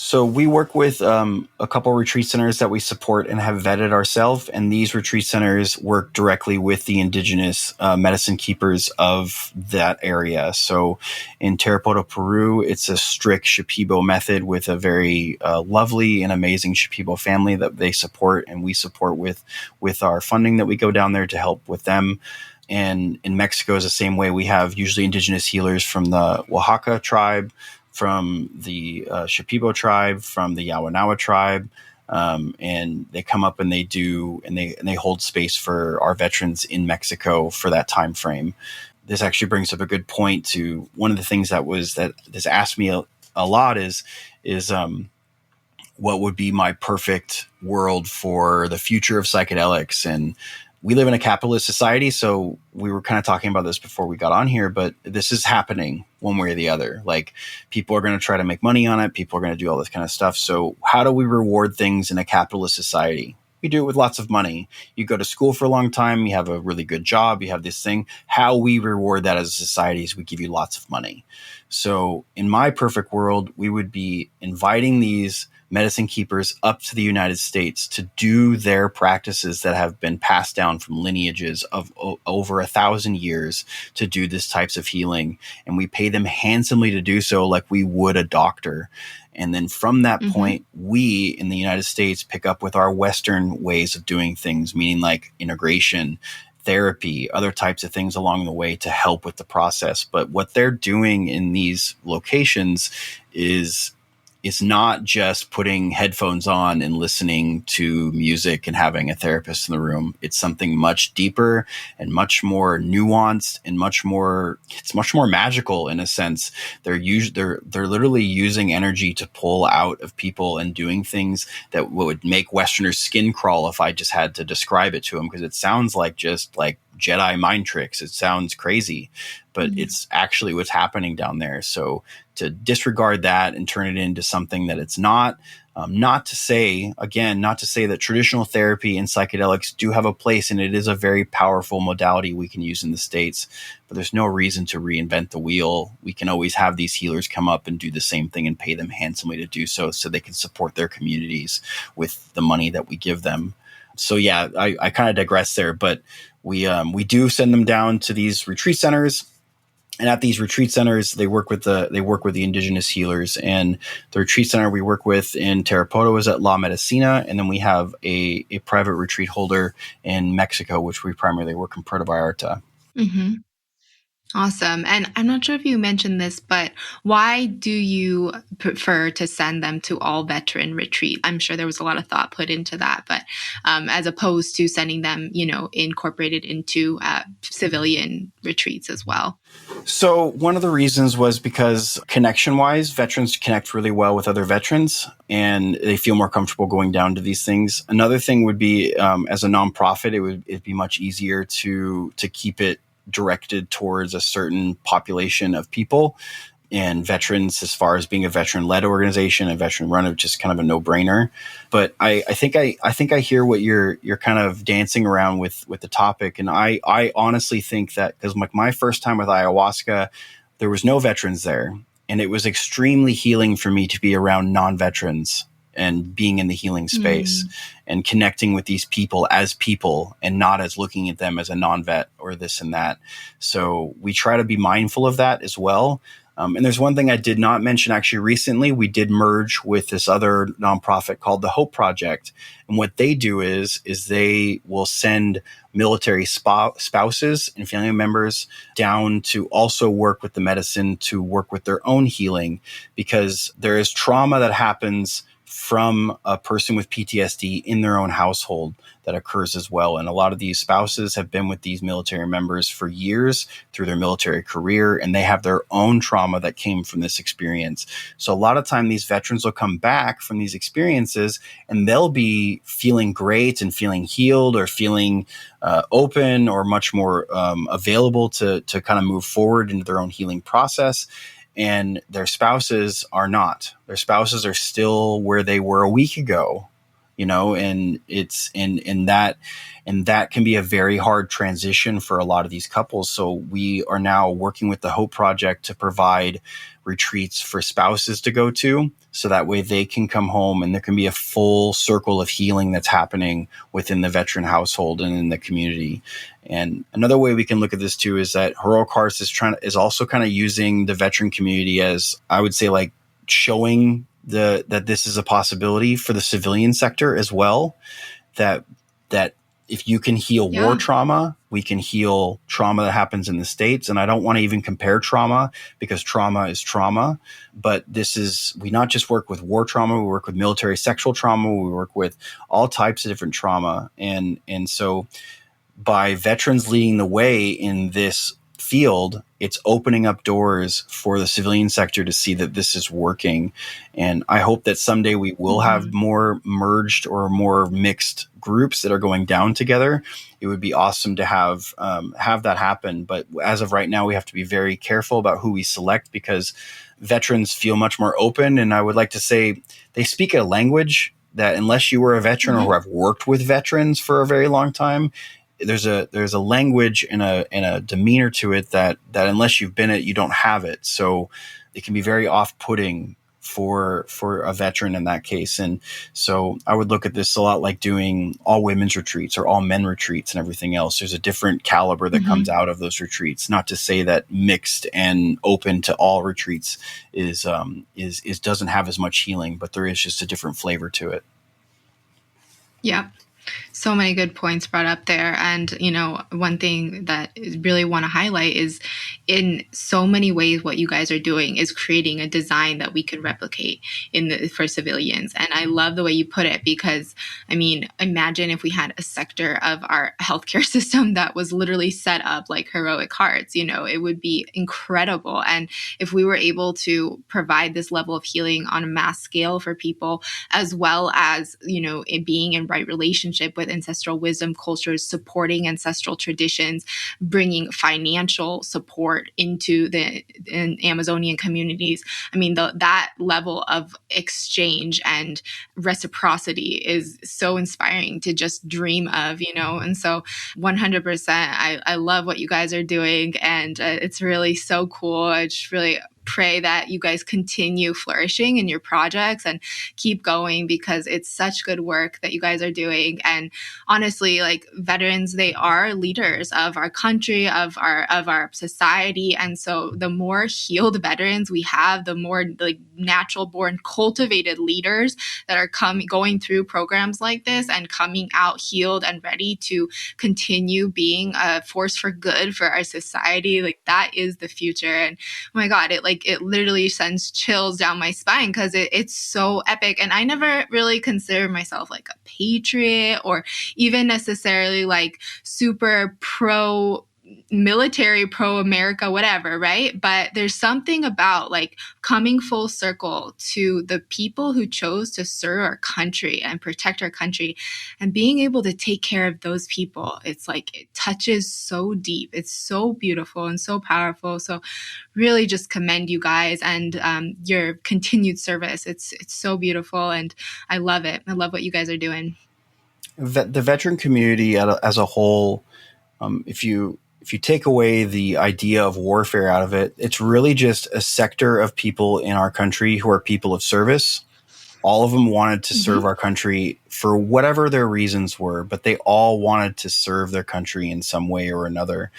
So we work with a couple retreat centers that we support and have vetted ourselves, and these retreat centers work directly with the indigenous medicine keepers of that area. So in Tarapoto, Peru, it's a strict Shipibo method with a very lovely and amazing Shipibo family that they support, and we support with our funding that we go down there to help with them. And in Mexico is the same way. We have usually indigenous healers from the Oaxaca tribe, from the Shipibo tribe, from the Yawanawa tribe, and they come up and they hold space for our veterans in Mexico for that time frame. This actually brings up a good point to one of the things that this asked me a lot is what would be my perfect world for the future of psychedelics. And we live in a capitalist society, so we were kind of talking about this before we got on here, but this is happening one way or the other. Like, people are going to try to make money on it. People are going to do all this kind of stuff. So how do we reward things in a capitalist society? We do it with lots of money. You go to school for a long time. You have a really good job. You have this thing. How we reward that as a society is we give you lots of money. So in my perfect world, we would be inviting these medicine keepers up to the United States to do their practices that have been passed down from lineages of over 1,000 years to do this types of healing. And we pay them handsomely to do so, like we would a doctor. And then from that point, we in the United States pick up with our Western ways of doing things, meaning like integration, therapy, other types of things along the way to help with the process. But what they're doing in these locations is not just putting headphones on and listening to music and having a therapist in the room. It's something much deeper and much more nuanced and much more magical in a sense. They're literally using energy to pull out of people and doing things that would make Westerners' skin crawl if I just had to describe it to them, because it sounds like just like Jedi mind tricks. It sounds crazy, but it's actually what's happening down there. So to disregard that and turn it into something that it's not, not to say that traditional therapy and psychedelics do have a place, and it is a very powerful modality we can use in the States, but there's no reason to reinvent the wheel. We can always have these healers come up and do the same thing and pay them handsomely to do so they can support their communities with the money that we give them. So yeah, I kind of digress there, but we do send them down to these retreat centers, and at these retreat centers, they work with the indigenous healers. And the retreat center we work with in Tarapoto is at La Medicina, and then we have a private retreat holder in Mexico, which we primarily work in Puerto Vallarta. Mm-hmm. Awesome. And I'm not sure if you mentioned this, but why do you prefer to send them to all veteran retreat? I'm sure there was a lot of thought put into that, but as opposed to sending them, incorporated into civilian retreats as well. So one of the reasons was because connection-wise, veterans connect really well with other veterans, and they feel more comfortable going down to these things. Another thing would be, as a nonprofit, it'd be much easier to keep it directed towards a certain population of people. And veterans, as far as being a veteran-led organization, a veteran-run, it's just kind of a no-brainer. But I think I hear what you're kind of dancing around with the topic, and I honestly think that, because like my first time with ayahuasca, there was no veterans there, and it was extremely healing for me to be around non-veterans and being in the healing space and connecting with these people as people and not as looking at them as a non-vet or this and that. So we try to be mindful of that as well. And there's one thing I did not mention actually recently. We did merge with this other nonprofit called the Hope Project. And what they do is they will send military spouses and family members down to also work with the medicine, to work with their own healing, because there is trauma that happens from a person with PTSD in their own household that occurs as well. And a lot of these spouses have been with these military members for years through their military career, and they have their own trauma that came from this experience. So a lot of time these veterans will come back from these experiences and they'll be feeling great and feeling healed or feeling open or much more available to kind of move forward into their own healing process. And their spouses are not. Their spouses are still where they were a week ago. and it's and that can be a very hard transition for a lot of these couples. So we are now working with the Hope Project to provide retreats for spouses to go to, so that way they can come home and there can be a full circle of healing that's happening within the veteran household and in the community. And another way we can look at this too is that Heroic Hearts is also kind of using the veteran community as, I would say, like showing that this is a possibility for the civilian sector as well. That if you can heal war trauma, we can heal trauma that happens in the States. And I don't want to even compare trauma, because trauma is trauma. But we not just work with war trauma, we work with military sexual trauma, we work with all types of different trauma. And so by veterans leading the way in this field, it's opening up doors for the civilian sector to see that this is working. And I hope that someday we will have more merged or more mixed groups that are going down together. It would be awesome to have that happen. But as of right now, we have to be very careful about who we select, because veterans feel much more open. And I would like to say they speak a language that, unless you were a veteran or have worked with veterans for a very long time, there's a language and a demeanor to it that unless you've been it, you don't have it. So it can be very off-putting for a veteran in that case. And so I would look at this a lot like doing all women's retreats or all men retreats and everything else. There's a different caliber that comes out of those retreats. Not to say that mixed and open to all retreats is doesn't have as much healing, but there is just a different flavor to it. Yeah. So many good points brought up there. And, one thing that I really want to highlight is, in so many ways, what you guys are doing is creating a design that we could replicate for civilians. And I love the way you put it, because, imagine if we had a sector of our healthcare system that was literally set up like Heroic Hearts, it would be incredible. And if we were able to provide this level of healing on a mass scale for people, as well as, it being in right relationship with ancestral wisdom cultures, supporting ancestral traditions, bringing financial support into the Amazonian communities. That level of exchange and reciprocity is so inspiring to just dream of, and so 100%, I love what you guys are doing, and it's really so cool. I just really pray that you guys continue flourishing in your projects and keep going, because it's such good work that you guys are doing. And honestly, like, veterans, they are leaders of our country, of our society. And so the more healed veterans we have, the more like natural born cultivated leaders that are going through programs like this and coming out healed and ready to continue being a force for good for our society. Like, that is the future. And oh my God, it literally sends chills down my spine, because it's so epic. And I never really considered myself like a patriot or even necessarily like super pro military, pro America, whatever, right? But there's something about like coming full circle to the people who chose to serve our country and protect our country, and being able to take care of those people. It's like, it touches so deep. It's so beautiful and so powerful. So really just commend you guys and your continued service. It's so beautiful, and I love it. I love what you guys are doing. The veteran community as a whole, if you take away the idea of warfare out of it, it's really just a sector of people in our country who are people of service. All of them wanted to serve our country for whatever their reasons were, but they all wanted to serve their country in some way or another.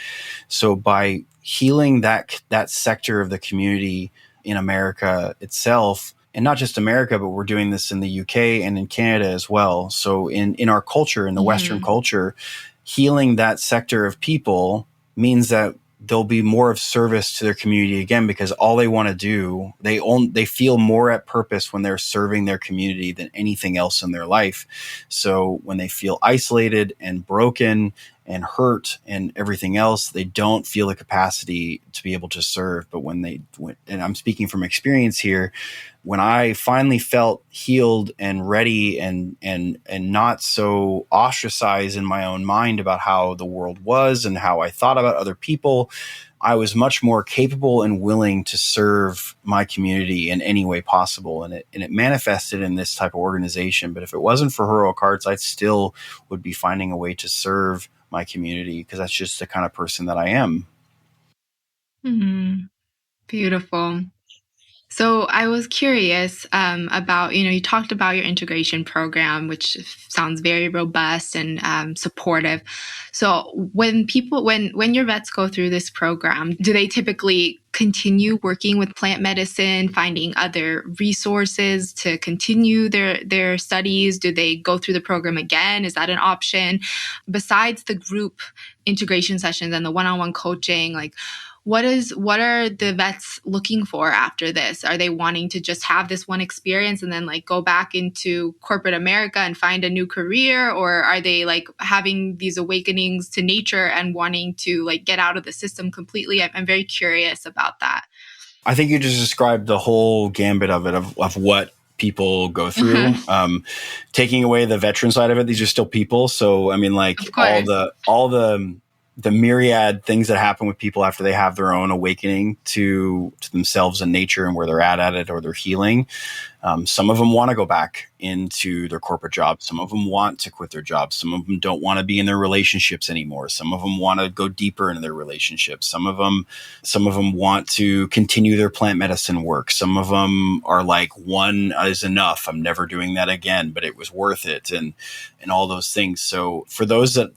So by healing that sector of the community in America itself, and not just America, but we're doing this in the UK and in Canada as well. So in our culture, in the Western culture, healing that sector of people means that they'll be more of service to their community again, because all they want to do, they feel more at purpose when they're serving their community than anything else in their life. So when they feel isolated and broken and hurt and everything else, they don't feel the capacity to be able to serve. But and I'm speaking from experience here, when I finally felt healed and ready and not so ostracized in my own mind about how the world was and how I thought about other people, I was much more capable and willing to serve my community in any way possible. And it manifested in this type of organization. But if it wasn't for Heroic Hearts, I still would be finding a way to serve my community, because that's just the kind of person that I am. Beautiful. So I was curious about, you talked about your integration program, which sounds very robust and supportive. So when your vets go through this program, do they typically continue working with plant medicine, finding other resources to continue their studies? Do they go through the program again? Is that an option? Besides the group integration sessions and the one-on-one coaching, like what are the vets looking for after this? Are they wanting to just have this one experience and then like go back into corporate America and find a new career? Or are they like having these awakenings to nature and wanting to like get out of the system completely? I'm very curious about that. I think you just described the whole gambit of it, of what people go through. Taking away the veteran side of it, these are still people. So, I mean, like Of course. all the myriad things that happen with people after they have their own awakening to themselves and nature and where they're at it, or they're healing. Some of them want to go back into their corporate jobs. Some of them want to quit their jobs. Some of them don't want to be in their relationships anymore. Some of them want to go deeper into their relationships. Some of them want to continue their plant medicine work. Some of them are like, one is enough. I'm never doing that again, but it was worth it, and all those things. So for those that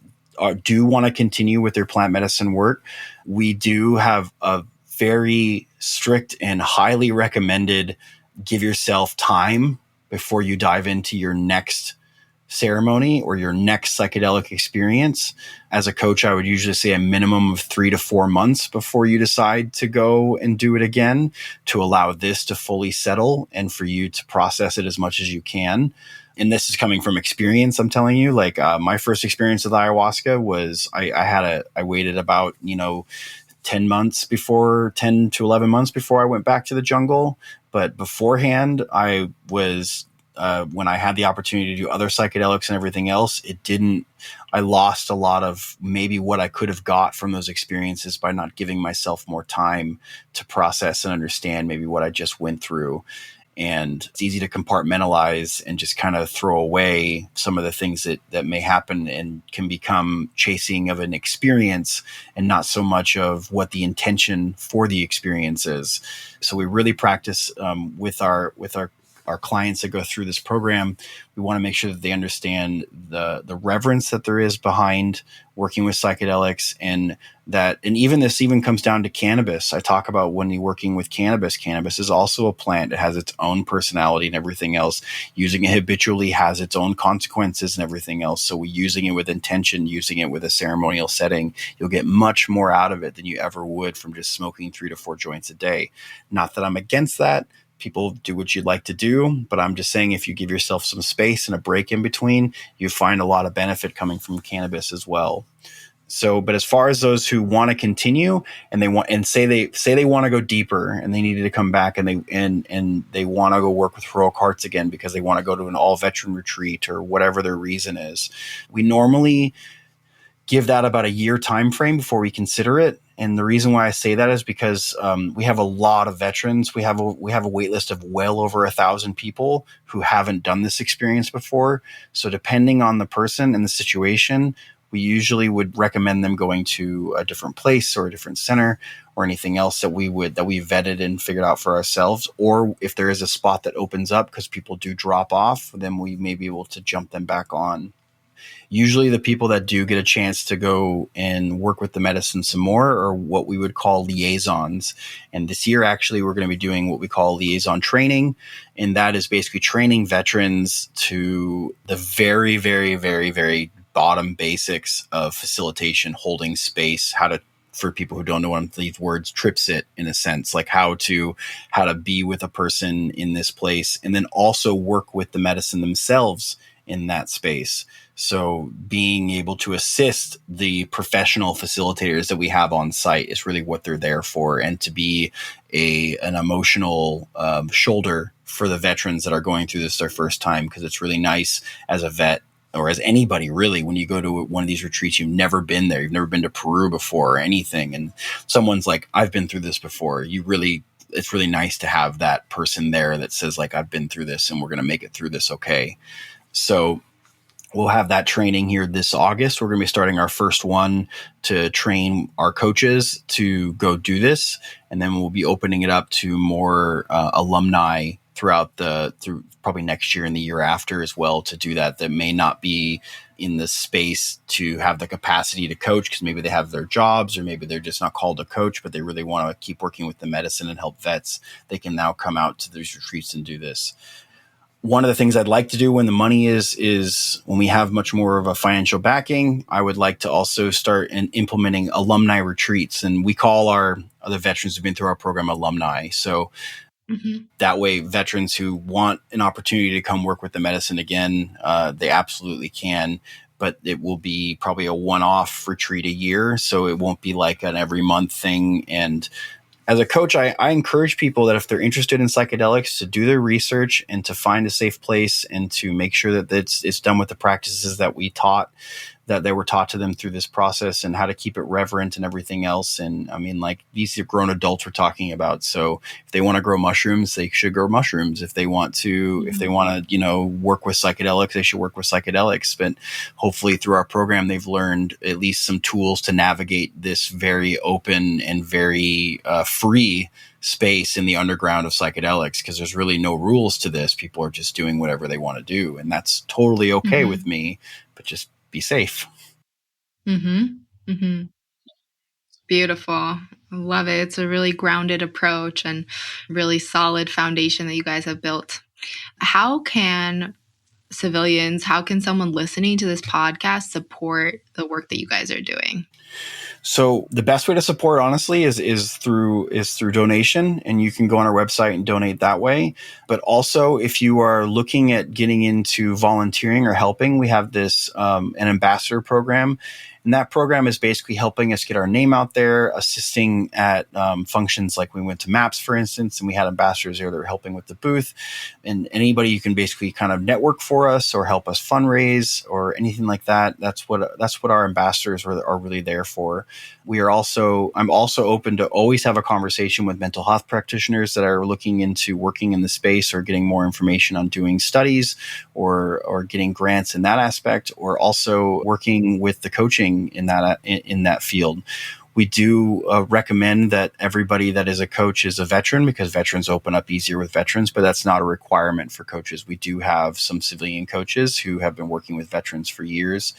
do want to continue with their plant medicine work, we do have a very strict and highly recommended give yourself time before you dive into your next ceremony or your next psychedelic experience. As a coach, I would usually say a minimum of 3 to 4 months before you decide to go and do it again, to allow this to fully settle and for you to process it as much as you can. And this is coming from experience. I'm telling you, like my first experience with ayahuasca was I waited about, 10 to 11 months before I went back to the jungle. But beforehand, I was, when I had the opportunity to do other psychedelics and everything else, I lost a lot of maybe what I could have got from those experiences by not giving myself more time to process and understand maybe what I just went through. And it's easy to compartmentalize and just kind of throw away some of the things that may happen and can become chasing of an experience and not so much of what the intention for the experience is. So we really practice with our clients that go through this program. We want to make sure that they understand the reverence that there is behind working with psychedelics, and even this comes down to cannabis. I talk about when you're working with cannabis. Cannabis is also a plant. It has its own personality and everything else. Using it habitually has its own consequences and everything else. So using it with intention, using it with a ceremonial setting, you'll get much more out of it than you ever would from just smoking 3 to 4 joints a day. Not that I'm against that. People do what you'd like to do, but I'm just saying if you give yourself some space and a break in between, you find a lot of benefit coming from cannabis as well. So, but as far as those who want to continue and say they want to go deeper and they needed to come back and they want to go work with Heroic Hearts again because they want to go to an all veteran retreat or whatever their reason is, we normally give that about a year time frame before we consider it. And the reason why I say that is because we have a lot of veterans. We have a wait list of well over 1,000 people who haven't done this experience before. So depending on the person and the situation, we usually would recommend them going to a different place or a different center or anything else that we vetted and figured out for ourselves. Or if there is a spot that opens up because people do drop off, then we may be able to jump them back on. Usually the people that do get a chance to go and work with the medicine some more are what we would call liaisons. And this year, actually, we're going to be doing what we call liaison training. And that is basically training veterans to the very, very, very, very bottom basics of facilitation, holding space, for people who don't know what these words, trips it in a sense, like how to be with a person in this place, and then also work with the medicine themselves in that space. So being able to assist the professional facilitators that we have on site is really what they're there for, and to be an emotional shoulder for the veterans that are going through this their first time, because it's really nice as a vet or as anybody really, when you go to one of these retreats, you've never been there, you've never been to Peru before or anything, and someone's like, I've been through this before, it's really nice to have that person there that says like, I've been through this and we're going to make it through this. Okay. So we'll have that training here this August. We're going to be starting our first one to train our coaches to go do this. And then we'll be opening it up to more alumni through probably next year and the year after as well, to do that may not be in the space to have the capacity to coach, because maybe they have their jobs or maybe they're just not called a coach, but they really want to keep working with the medicine and help vets. They can now come out to these retreats and do this. One of the things I'd like to do when the money is when we have much more of a financial backing, I would like to also start implementing alumni retreats. And we call the veterans who've been through our program alumni. So that way, veterans who want an opportunity to come work with the medicine again, they absolutely can. But it will be probably a one-off retreat a year. So it won't be like an every month thing. And as a coach, I encourage people that if they're interested in psychedelics, to do their research and to find a safe place and to make sure that it's done with the practices that they were taught to them through this process, and how to keep it reverent and everything else. And I mean, like, these are grown adults we're talking about. So if they want to grow mushrooms, they should grow mushrooms. If they want to, work with psychedelics, they should work with psychedelics. But hopefully through our program, they've learned at least some tools to navigate this very open and very free space in the underground of psychedelics, because there's really no rules to this. People are just doing whatever they want to do. And that's totally okay with me, but just be safe. Beautiful. I love it. It's a really grounded approach and really solid foundation that you guys have built. How can someone listening to this podcast support the work that you guys are doing? So the best way to support, honestly, is through donation, and you can go on our website and donate that way. But also, if you are looking at getting into volunteering or helping, we have this an ambassador program. And that program is basically helping us get our name out there, assisting at functions like we went to MAPS, for instance, and we had ambassadors there that were helping with the booth. And anybody you can basically kind of network for us or help us fundraise or anything like that. That's what our ambassadors are really there for. I'm also open to always have a conversation with mental health practitioners that are looking into working in the space or getting more information on doing studies or getting grants in that aspect, or also working with the coaching in that field. We do recommend that everybody that is a coach is a veteran, because veterans open up easier with veterans, but that's not a requirement for coaches. We do have some civilian coaches who have been working with veterans for years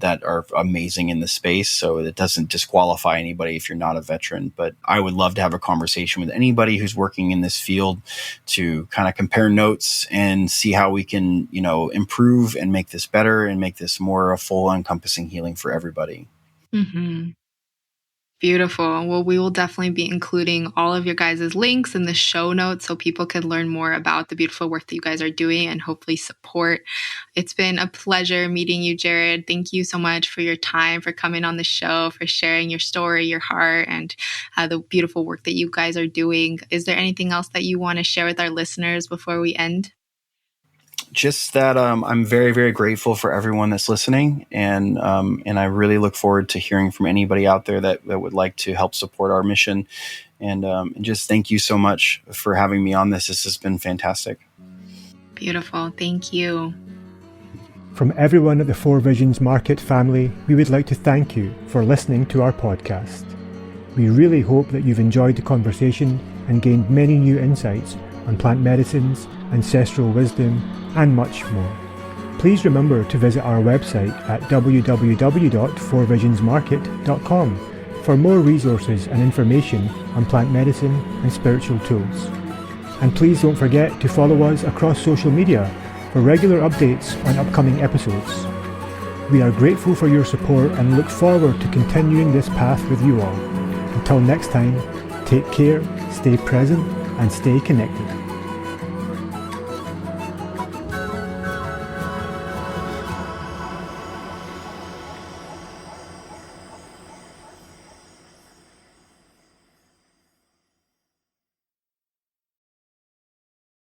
that are amazing in the space. So it doesn't disqualify anybody if you're not a veteran. But I would love to have a conversation with anybody who's working in this field to kind of compare notes and see how we can, improve and make this better and make this more a full encompassing healing for everybody. Beautiful. Well, we will definitely be including all of your guys' links in the show notes so people can learn more about the beautiful work that you guys are doing and hopefully support. It's been a pleasure meeting you, Jared. Thank you so much for your time, for coming on the show, for sharing your story, your heart, and the beautiful work that you guys are doing. Is there anything else that you want to share with our listeners before we end? Just that I'm very, very grateful for everyone that's listening, and I really look forward to hearing from anybody out there that would like to help support our mission. And just thank you so much for having me on this. This has been fantastic. Beautiful. Thank you. From everyone at the Four Visions Market family, we would like to thank you for listening to our podcast. We really hope that you've enjoyed the conversation and gained many new insights on plant medicines, ancestral wisdom, and much more. Please remember to visit our website at www.fourvisionsmarket.com for more resources and information on plant medicine and spiritual tools. And please don't forget to follow us across social media for regular updates on upcoming episodes. We are grateful for your support and look forward to continuing this path with you all. Until next time, take care, stay present, and stay connected.